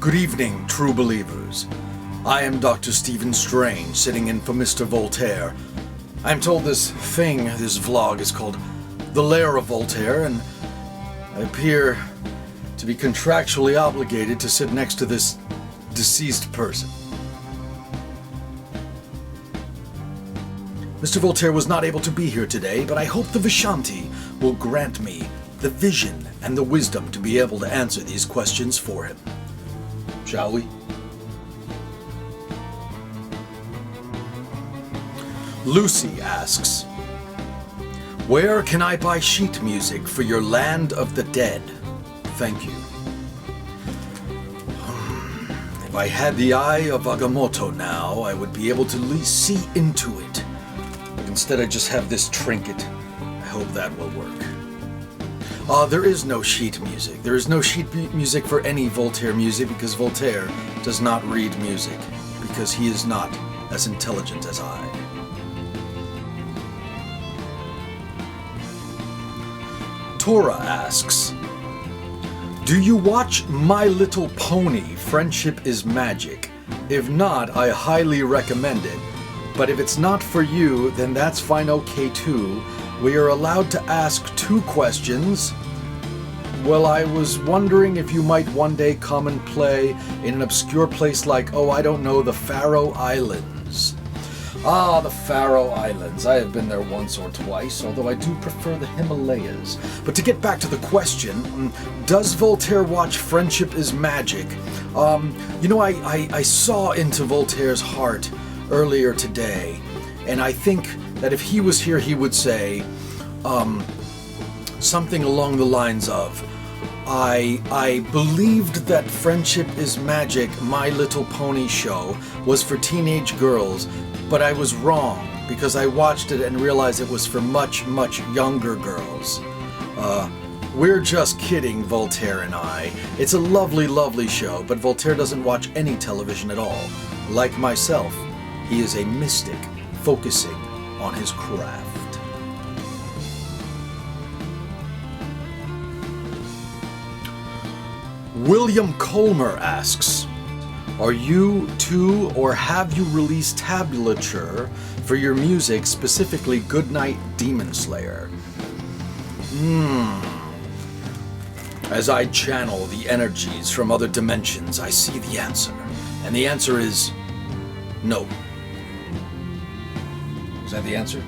Good evening, true believers. I am Dr. Stephen Strange, sitting in for Mr. Voltaire. I'm told this vlog is called The Lair of Voltaire, and I appear to be contractually obligated to sit next to this deceased person. Mr. Voltaire was not able to be here today, but I hope the Vishanti will grant me the vision and the wisdom to be able to answer these questions for him. Shall we? Lucy asks, where can I buy sheet music for your Land of the Dead? Thank you. If I had the eye of Agamotto now, I would be able to at least see into it. But instead I just have this trinket. I hope that will work. There is no sheet music. There is no sheet music for any Voltaire music because Voltaire does not read music, because he is not as intelligent as I. Tora asks, do you watch My Little Pony, Friendship is Magic? If not, I highly recommend it. But if it's not for you, then that's fine, okay too. We are allowed to ask 2 questions. Well, I was wondering if you might one day come and play in an obscure place like, I don't know, the Faroe Islands. Ah, the Faroe Islands. I have been there once or twice, although I do prefer the Himalayas. But to get back to the question, does Voltaire watch Friendship is Magic? I saw into Voltaire's heart earlier today, and I think that if he was here, he would say something along the lines of, I believed that Friendship is Magic, My Little Pony show, was for teenage girls, but I was wrong, because I watched it and realized it was for much, much younger girls. We're just kidding, Voltaire and I. It's a lovely, lovely show, but Voltaire doesn't watch any television at all. Like myself, he is a mystic, focusing on his craft. William Colmer asks, are you too, or have you released tablature for your music, specifically Goodnight Demon Slayer? As I channel the energies from other dimensions, I see the answer. And the answer is no. Is that the answer?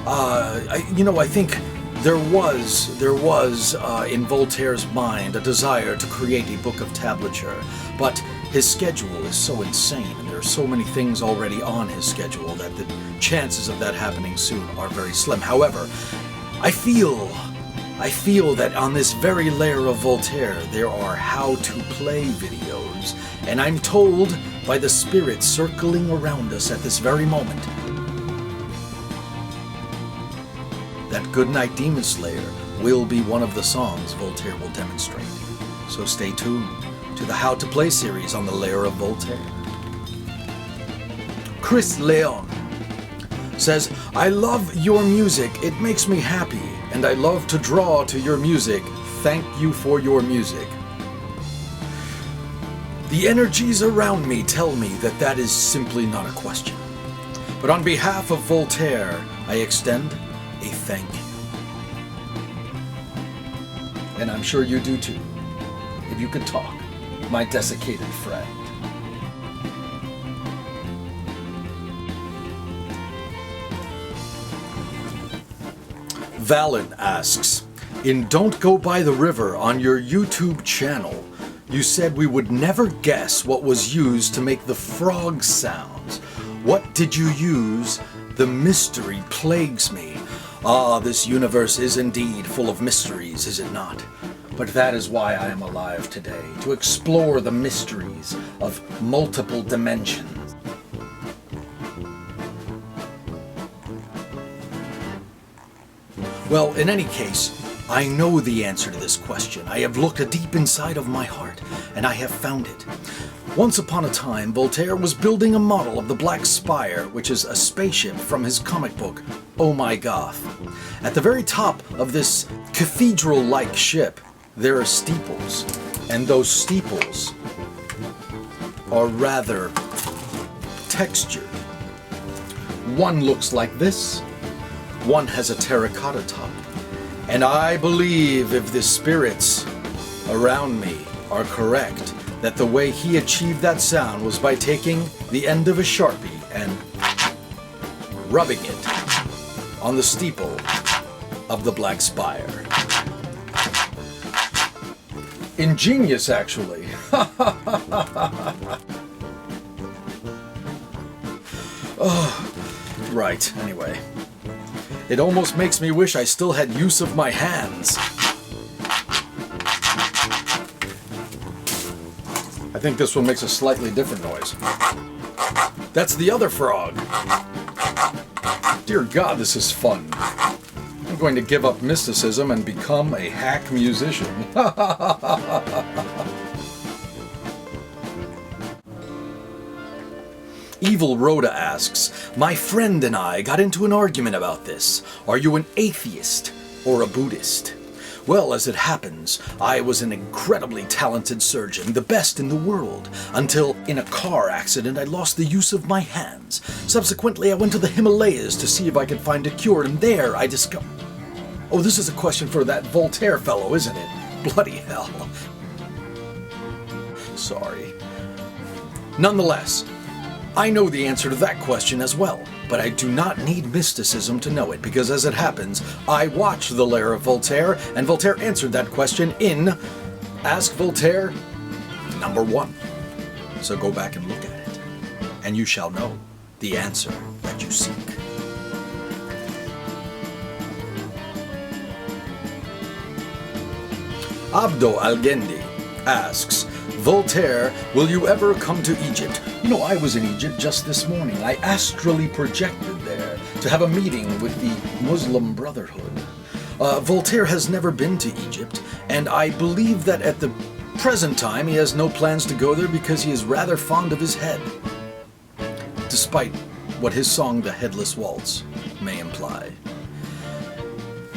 I think there was in Voltaire's mind a desire to create a book of tablature, but his schedule is so insane, and there are so many things already on his schedule that the chances of that happening soon are very slim. However, I feel that on this very Lair of Voltaire there are how-to-play videos, and I'm told by the spirits circling around us at this very moment that Goodnight Demon Slayer will be one of the songs Voltaire will demonstrate. So stay tuned to the How to Play series on the Lair of Voltaire. Chris Leon says, I love your music. It makes me happy, and I love to draw to your music. Thank you for your music. The energies around me tell me that that is simply not a question. But on behalf of Voltaire, I extend a thank you. And I'm sure you do too, if you could talk, my desiccated friend. Valen asks, in Don't Go By the River on your YouTube channel, you said we would never guess what was used to make the frog sounds. What did you use? The mystery plagues me. Ah, this universe is indeed full of mysteries, is it not? But that is why I am alive today, to explore the mysteries of multiple dimensions. Well, in any case, I know the answer to this question. I have looked deep inside of my heart, and I have found it. Once upon a time, Voltaire was building a model of the Black Spire, which is a spaceship from his comic book, Oh My Goth. At the very top of this cathedral-like ship, there are steeples, and those steeples are rather textured. One looks like this, one has a terracotta top, and I believe if the spirits around me are correct, that the way he achieved that sound was by taking the end of a Sharpie and rubbing it on the steeple of the Black Spire. Ingenious, actually. Oh, right, anyway. It almost makes me wish I still had use of my hands. I think this one makes a slightly different noise. That's the other frog. Dear God, this is fun. I'm going to give up mysticism and become a hack musician. Evil Rhoda asks, my friend and I got into an argument about this. Are you an atheist or a Buddhist? Well, as it happens, I was an incredibly talented surgeon, the best in the world, until in a car accident I lost the use of my hands. Subsequently, I went to the Himalayas to see if I could find a cure, and there I discovered... Oh, this is a question for that Voltaire fellow, isn't it? Bloody hell. Sorry. Nonetheless, I know the answer to that question as well, but I do not need mysticism to know it, because as it happens, I watched the Lair of Voltaire, and Voltaire answered that question in Ask Voltaire #1. So go back and look at it, and you shall know the answer that you seek. Abdo Algendi asks, Voltaire, will you ever come to Egypt? You know, I was in Egypt just this morning. I astrally projected there to have a meeting with the Muslim Brotherhood. Voltaire has never been to Egypt, and I believe that at the present time he has no plans to go there because he is rather fond of his head, despite what his song The Headless Waltz may imply.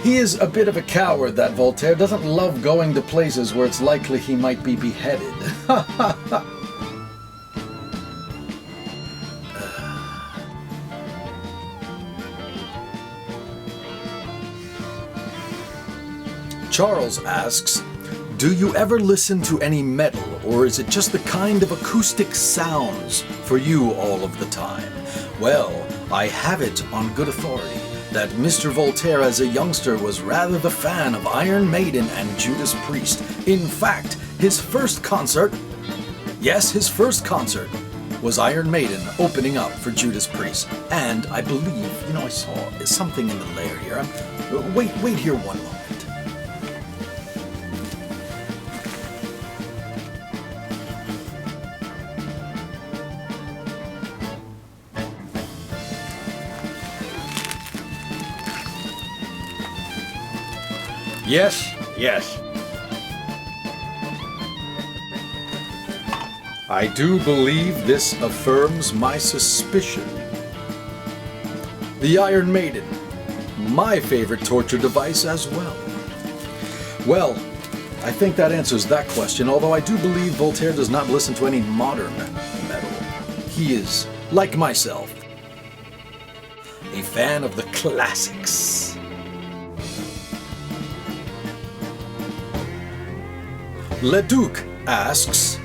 He is a bit of a coward, that Voltaire. Doesn't love going to places where it's likely he might be beheaded. Charles asks, do you ever listen to any metal, or is it just the kind of acoustic sounds for you all of the time? Well, I have it on good authority that Mr. Voltaire as a youngster was rather the fan of Iron Maiden and Judas Priest. In fact, his first concert, yes, his first concert, was Iron Maiden opening up for Judas Priest. And I believe, you know, I saw something in the lair here. Wait here one moment. Yes. I do believe this affirms my suspicion. The Iron Maiden, my favorite torture device as well. Well, I think that answers that question, although I do believe Voltaire does not listen to any modern metal. He is, like myself, a fan of the classics. Leduc asks,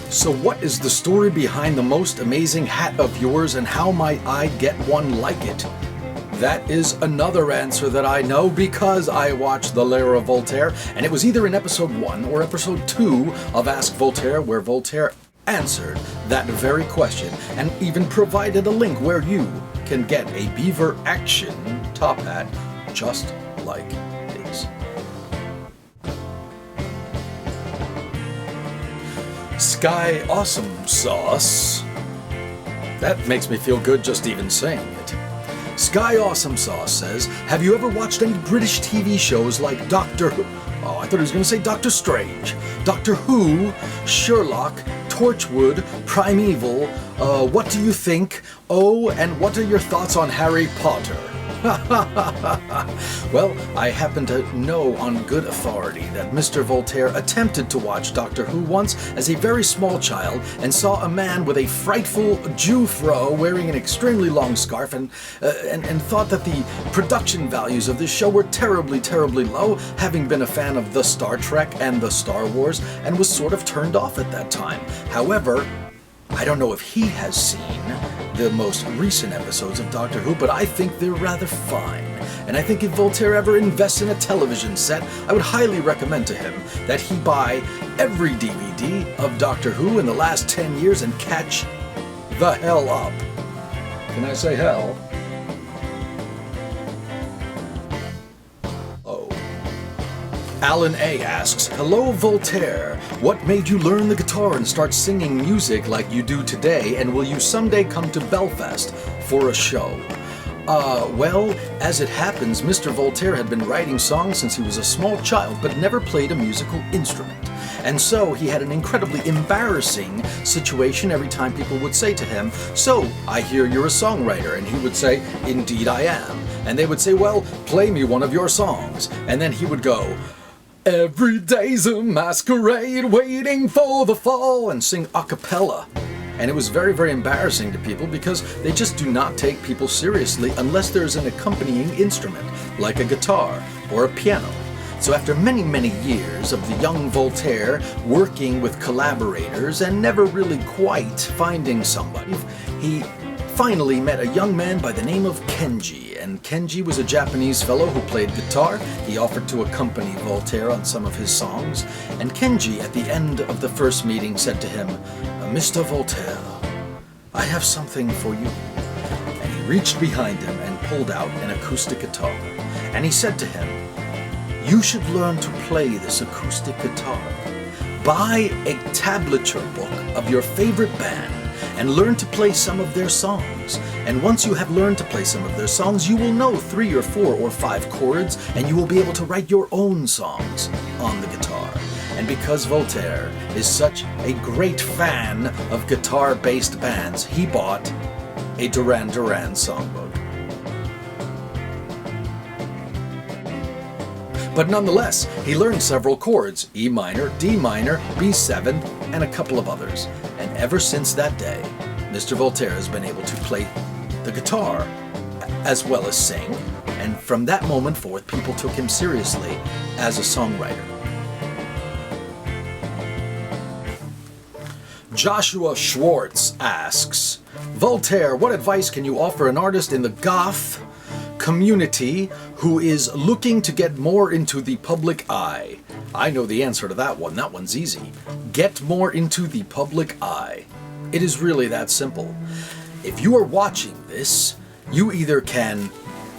so what is the story behind the most amazing hat of yours, and how might I get one like it? That is another answer that I know because I watched the Lair of Voltaire, and it was either in episode 1 or episode 2 of Ask Voltaire where Voltaire answered that very question and even provided a link where you can get a beaver action top hat just like his. Sky Awesome Sauce. That makes me feel good just even saying it. Sky Awesome Sauce says, have you ever watched any British TV shows like Doctor Who? Oh, I thought he was going to say Doctor Strange. Doctor Who, Sherlock, Torchwood, Primeval, What Do You Think? Oh, and what are your thoughts on Harry Potter? Well, I happen to know on good authority that Mr. Voltaire attempted to watch Doctor Who once as a very small child and saw a man with a frightful Jew-fro wearing an extremely long scarf and thought that the production values of this show were terribly, terribly low, having been a fan of the Star Trek and the Star Wars, and was sort of turned off at that time. However, I don't know if he has seen the most recent episodes of Doctor Who, but I think they're rather fine. And I think if Voltaire ever invests in a television set, I would highly recommend to him that he buy every DVD of Doctor Who in the last 10 years and catch the hell up. Can I say hell? Alan A. asks, "Hello, Voltaire. What made you learn the guitar and start singing music like you do today, and will you someday come to Belfast for a show?" Well, as it happens, Mr. Voltaire had been writing songs since he was a small child, but never played a musical instrument. And so he had an incredibly embarrassing situation every time people would say to him, "So, I hear you're a songwriter," and he would say, "Indeed I am." And they would say, "Well, play me one of your songs." And then he would go, "Every day's a masquerade waiting for the fall," and sing a cappella. And it was very, very embarrassing to people because they just do not take people seriously unless there's an accompanying instrument, like a guitar or a piano. So after many, many years of the young Voltaire working with collaborators and never really quite finding somebody, he finally met a young man by the name of Kenji. And Kenji was a Japanese fellow who played guitar. He offered to accompany Voltaire on some of his songs. And Kenji, at the end of the first meeting, said to him, "Mr. Voltaire, I have something for you." And he reached behind him and pulled out an acoustic guitar. And he said to him, "You should learn to play this acoustic guitar. Buy a tablature book of your favorite band and learn to play some of their songs. And once you have learned to play some of their songs, you will know 3 or 4 or 5 chords, and you will be able to write your own songs on the guitar." And because Voltaire is such a great fan of guitar-based bands, he bought a Duran Duran songbook. But nonetheless, he learned several chords: E minor, D minor, B7, and a couple of others. And ever since that day, Mr. Voltaire has been able to play the guitar as well as sing. And from that moment forth, people took him seriously as a songwriter. Joshua Schwartz asks, "Voltaire, what advice can you offer an artist in the goth community who is looking to get more into the public eye?" I know the answer to that one. That one's easy. Get more into the public eye. It is really that simple. If you are watching this, you either can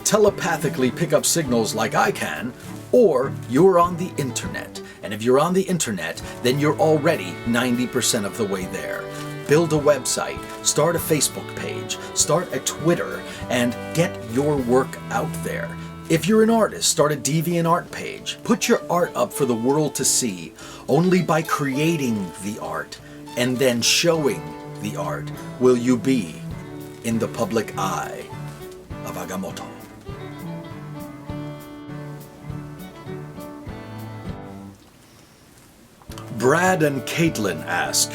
telepathically pick up signals like I can, or you're on the internet. And if you're on the internet, then you're already 90% of the way there. Build a website, start a Facebook page, start a Twitter, and get your work out there. If you're an artist, start a DeviantArt page. Put your art up for the world to see. Only by creating the art and then showing the art will you be in the public eye of Agamotto. Brad and Caitlin ask,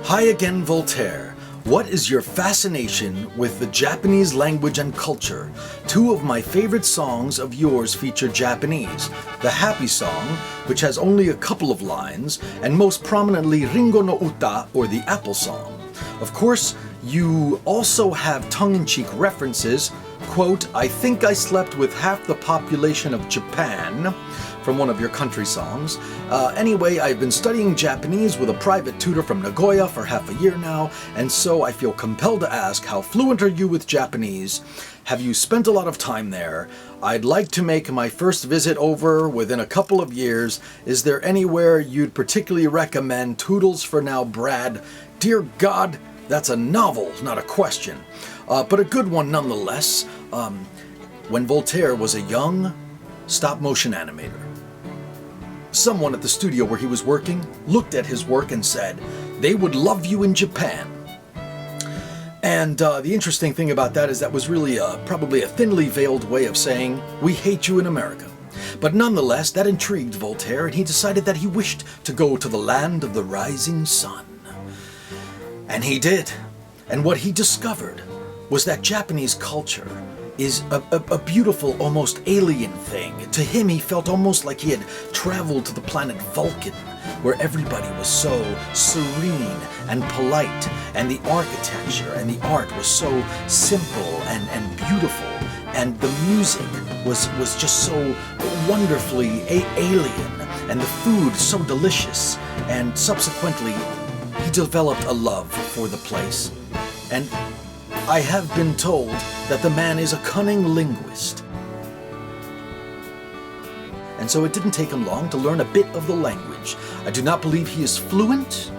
"Hi again, Voltaire. What is your fascination with the Japanese language and culture? 2 of my favorite songs of yours feature Japanese. The Happy Song, which has only a couple of lines, and most prominently Ringo no Uta, or the Apple Song. Of course, you also have tongue-in-cheek references, quote, 'I think I slept with half the population of Japan,' from one of your country songs. Anyway, I've been studying Japanese with a private tutor from Nagoya for half a year now, and so I feel compelled to ask, how fluent are you with Japanese? Have you spent a lot of time there? I'd like to make my first visit over within a couple of years. Is there anywhere you'd particularly recommend? Toodles for now, Brad." Dear God, that's a novel, not a question. But a good one nonetheless. When Voltaire was a young stop-motion animator, Someone at the studio where he was working looked at his work and said, "They would love you in Japan." And the interesting thing about that is that was really probably a thinly veiled way of saying, "We hate you in America." But nonetheless, that intrigued Voltaire, and he decided that he wished to go to the land of the rising sun. And he did. And what he discovered was that Japanese culture is a beautiful, almost alien thing. To him, he felt almost like he had traveled to the planet Vulcan, where everybody was so serene and polite, and the architecture and the art was so simple and beautiful, and the music was just so wonderfully alien, and the food so delicious, and subsequently he developed a love for the place. And I have been told that the man is a cunning linguist. And so it didn't take him long to learn a bit of the language. I do not believe he is fluent,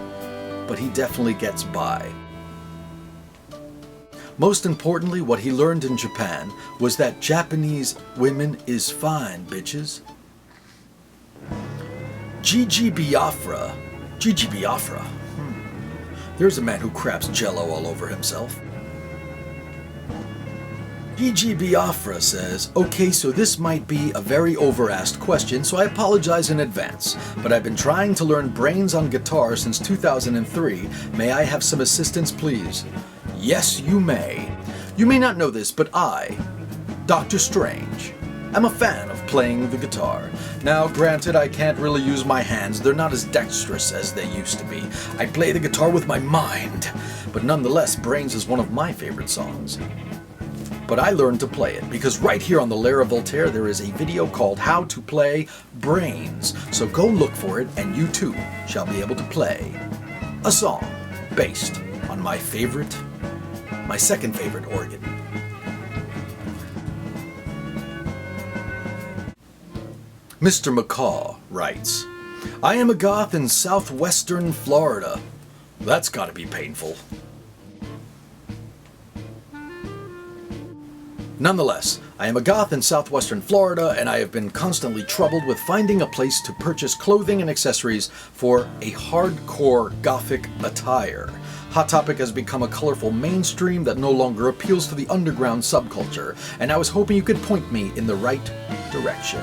but he definitely gets by. Most importantly, what he learned in Japan was that Japanese women is fine, bitches. Gigi Biafra. Gigi Biafra. There's a man who craps jello all over himself. Gigi Biafra says, "Okay, so this might be a very over-asked question, so I apologize in advance, but I've been trying to learn brains on guitar since 2003. May I have some assistance, please?" Yes, you may. You may not know this, but I, Dr. Strange, am a fan of playing the guitar. Now, granted, I can't really use my hands. They're not as dexterous as they used to be. I play the guitar with my mind. But nonetheless, Brains is one of my favorite songs. But I learned to play it because right here on the Lair of Voltaire there is a video called How to Play Brains. So go look for it and you too shall be able to play a song based on my second favorite organ. Mr. McCaw writes, "I am a goth in southwestern Florida." That's gotta be painful. Nonetheless, I am a goth in southwestern Florida, and I have been constantly troubled with finding a place to purchase clothing and accessories for a hardcore gothic attire. Hot Topic has become a colorful mainstream that no longer appeals to the underground subculture, and I was hoping you could point me in the right direction.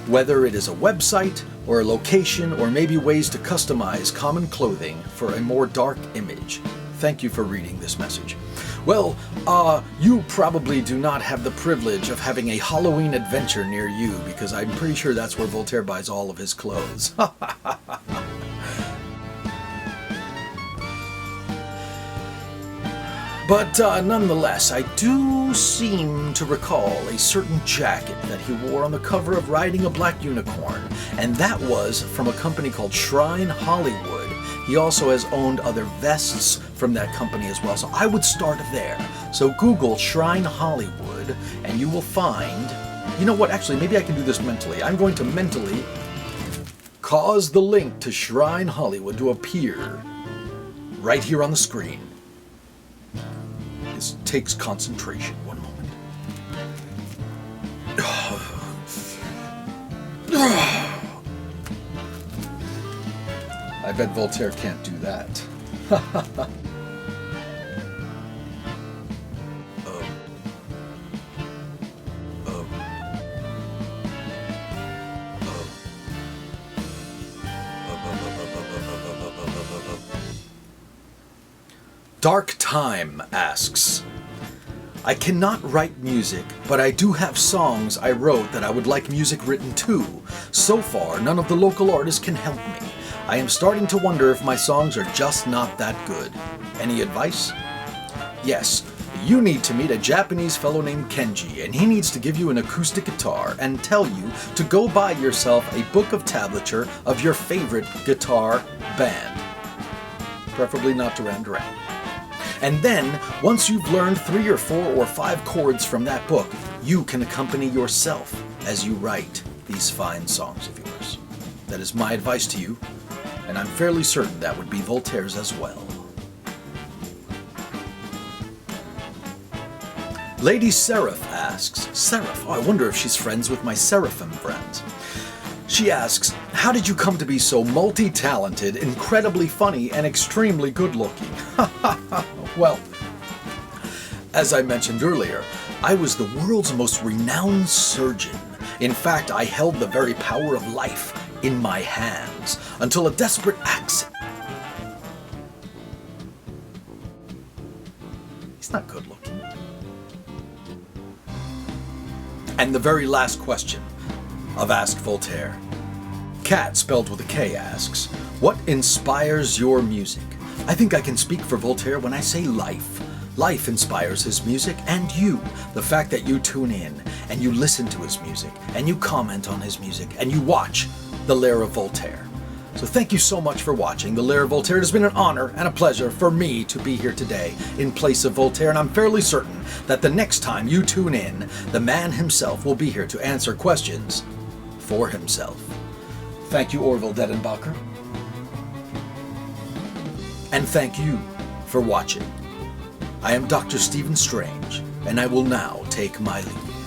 Whether it is a website, or a location, or maybe ways to customize common clothing for a more dark image. Thank you for reading this message. Well, you probably do not have the privilege of having a Halloween adventure near you, because I'm pretty sure that's where Voltaire buys all of his clothes. But nonetheless, I do seem to recall a certain jacket that he wore on the cover of Riding a Black Unicorn, and that was from a company called Shrine Hollywood. He also has owned other vests from that company as well, so I would start there. So Google Shrine Hollywood, and you will find... You know what, actually, maybe I can do this mentally. I'm going to mentally cause the link to Shrine Hollywood to appear right here on the screen. This takes concentration. One moment. I bet Voltaire can't do that. Dark Time asks, I cannot write music, but I do have songs I wrote that I would like music written too. So far, none of the local artists can help me. I am starting to wonder if my songs are just not that good. Any advice? Yes, you need to meet a Japanese fellow named Kenji, and he needs to give you an acoustic guitar and tell you to go buy yourself a book of tablature of your favorite guitar band. Preferably not Duran Duran. And then, once you've learned 3 or 4 or 5 chords from that book, you can accompany yourself as you write these fine songs of yours. That is my advice to you, and I'm fairly certain that would be Voltaire's as well. Lady Seraph asks, Seraph? Oh, I wonder if she's friends with my Seraphim friends. She asks, how did you come to be so multi-talented, incredibly funny, and extremely good-looking? Well, as I mentioned earlier, I was the world's most renowned surgeon. In fact, I held the very power of life in my hands until a desperate accident. He's not good looking. And the very last question of Ask Voltaire. Cat, spelled with a K, asks, what inspires your music? I think I can speak for Voltaire when I say life. Life inspires his music, and you. The fact that you tune in, and you listen to his music, and you comment on his music, and you watch The Lair of Voltaire. So thank you so much for watching The Lair of Voltaire. It has been an honor and a pleasure for me to be here today in place of Voltaire, and I'm fairly certain that the next time you tune in, the man himself will be here to answer questions for himself. Thank you, Orville Dedenbacher. And thank you for watching. I am Dr. Stephen Strange, and I will now take my leave.